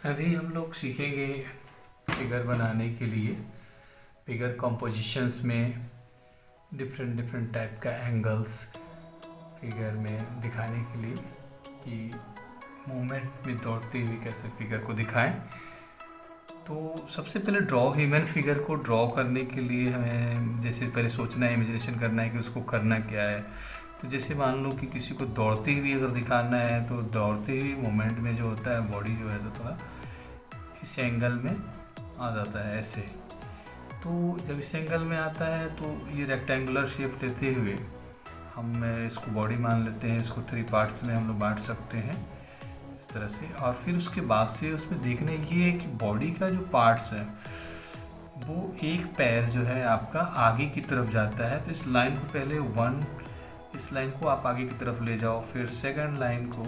अभी हम लोग सीखेंगे फिगर बनाने के लिए फिगर कॉम्पोजिशंस में डिफरेंट डिफरेंट टाइप का एंगल्स फिगर में दिखाने के लिए कि मूवमेंट में दौड़ते हुए कैसे फिगर को दिखाएं। तो सबसे पहले ह्यूमन फिगर को ड्रॉ करने के लिए हमें जैसे पहले सोचना है, इमेजिनेशन करना है कि उसको करना क्या है। तो जैसे मान लो कि किसी को दौड़ते हुए अगर दिखाना है तो दौड़ते हुए मोमेंट में जो होता है बॉडी जो है तो थोड़ा इस एंगल में आ जाता है ऐसे। तो जब इस एंगल में आता है तो ये रेक्टेंगुलर शेप लेते हुए हम इसको बॉडी मान लेते हैं। इसको 3 पार्ट्स में हम लोग बांट सकते हैं इस तरह से। और फिर उसके बाद से उसमें देखना ये है कि बॉडी का जो पार्ट्स है वो एक पैर जो है आपका आगे की तरफ जाता है। तो इस लाइन को पहले इस लाइन को आप आगे की तरफ ले जाओ, फिर सेकंड लाइन को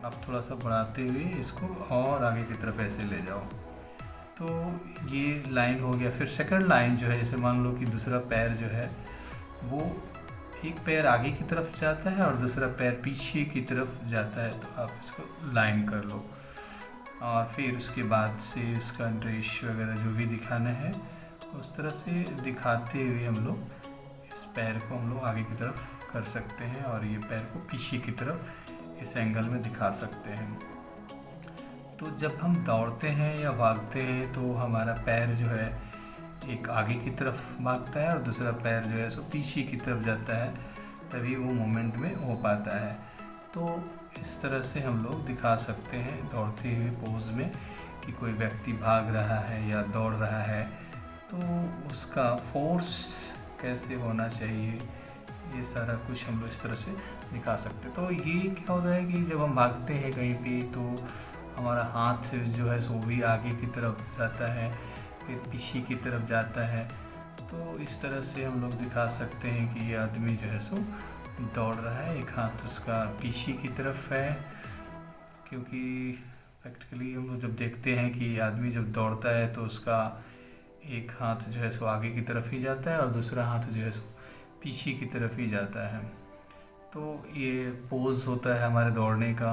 आप थोड़ा सा बढ़ाते हुए इसको और आगे की तरफ ऐसे ले जाओ। तो ये लाइन हो गया। फिर सेकंड लाइन जो है, जैसे मान लो कि दूसरा पैर जो है वो एक पैर आगे की तरफ जाता है और दूसरा पैर पीछे की तरफ जाता है, तो आप इसको लाइन कर लो। और फिर उसके बाद से उसका ड्रेस वगैरह जो भी दिखाना है उस तरह से दिखाते हुए हम लोग इस पैर को हम लोग आगे की तरफ कर सकते हैं और ये पैर को पीछे की तरफ इस एंगल में दिखा सकते हैं। तो जब हम दौड़ते हैं या भागते हैं तो हमारा पैर जो है एक आगे की तरफ भागता है और दूसरा पैर जो है सो पीछे की तरफ जाता है, तभी वो मोमेंट में हो पाता है। तो इस तरह से हम लोग दिखा सकते हैं दौड़ते हुए पोज में कि कोई व्यक्ति भाग रहा है या दौड़ रहा है तो उसका फोर्स कैसे होना चाहिए, ये सारा कुछ हम लोग इस तरह से दिखा सकते हैं। तो ये क्या होता है कि जब हम भागते हैं कहीं पे तो हमारा हाथ जो है सो भी आगे की तरफ जाता है, फिर पीछे की तरफ जाता है। तो इस तरह से हम लोग दिखा सकते हैं कि ये आदमी जो है सो दौड़ रहा है, एक हाथ उसका पीछे की तरफ है। क्योंकि प्रैक्टिकली हम लोग जब देखते हैं कि आदमी जब दौड़ता है तो उसका एक हाथ जो है सो आगे की तरफ ही जाता है और दूसरा हाथ जो है सो पीछे की तरफ ही जाता है। तो ये पोज होता है हमारे दौड़ने का।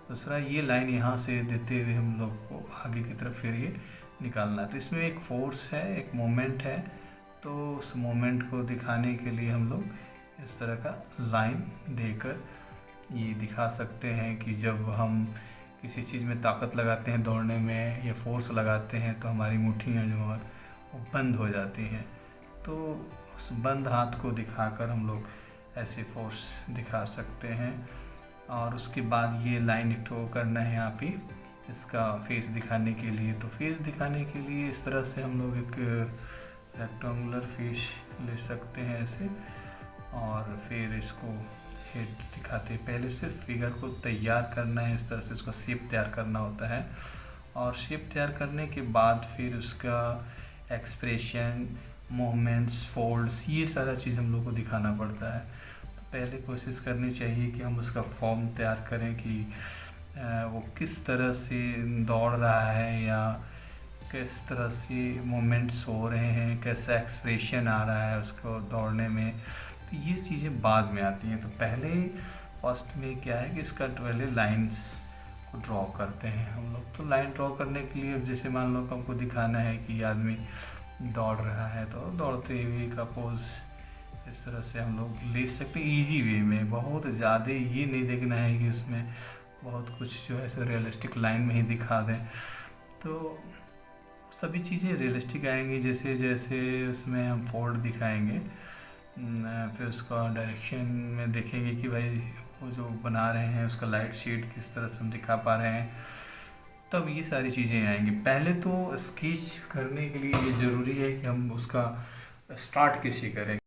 दूसरा ये लाइन यहाँ से देते हुए हम लोग को आगे की तरफ फिर ये निकालना है। तो इसमें एक फोर्स है, एक मोमेंट है। तो उस मोमेंट को दिखाने के लिए हम लोग इस तरह का लाइन देकर ये दिखा सकते हैं कि जब हम किसी चीज़ में ताकत लगाते हैं दौड़ने में या फोर्स लगाते हैं तो हमारी मुट्ठियाँ जो हैं वो बंद हो जाती हैं। तो उस बंद हाथ को दिखाकर हम लोग ऐसे फोर्स दिखा सकते हैं। और उसके बाद ये लाइन ड्रॉ करना है यहाँ पे इसका फेस दिखाने के लिए। तो फेस दिखाने के लिए इस तरह से हम लोग एक रेक्टेंगुलर फेस ले सकते हैं ऐसे, और फिर इसको हेड दिखाते पहले सिर्फ फिगर को तैयार करना है। इस तरह से उसका शेप तैयार करना होता है और शेप तैयार करने के बाद फिर उसका एक्सप्रेशन, मूवमेंट्स, फोल्ड्स, ये सारा चीज़ हम लोग को दिखाना पड़ता है। तो पहले कोशिश करनी चाहिए कि हम उसका फॉर्म तैयार करें कि वो किस तरह से दौड़ रहा है या किस तरह से मूवमेंट्स हो रहे हैं, कैसा एक्सप्रेशन आ रहा है उसको दौड़ने में। तो ये चीज़ें बाद में आती हैं। तो पहले फर्स्ट में क्या है कि इसका पहले लाइंस को ड्रॉ करते हैं हम लोग। तो लाइन ड्रॉ करने के लिए जैसे मान लो हमको दिखाना है कि आदमी दौड़ रहा है तो दौड़ते हुए का पोज इस तरह से हम लोग ले सकते हैं ईजी वे में। बहुत ज़्यादा ये नहीं देखना है कि उसमें बहुत कुछ जो है सो रियलिस्टिक लाइन में ही दिखा दें। तो सभी चीज़ें रियलिस्टिक आएंगी जैसे जैसे उसमें हम फोल्ड दिखाएंगे। फिर उसका डायरेक्शन में देखेंगे कि भाई वो जो बना रहे हैं उसका लाइट शेड किस तरह से हम दिखा पा रहे हैं, तब ये सारी चीज़ें आएंगी। पहले तो स्केच करने के लिए ये ज़रूरी है कि हम उसका स्टार्ट कैसे करें।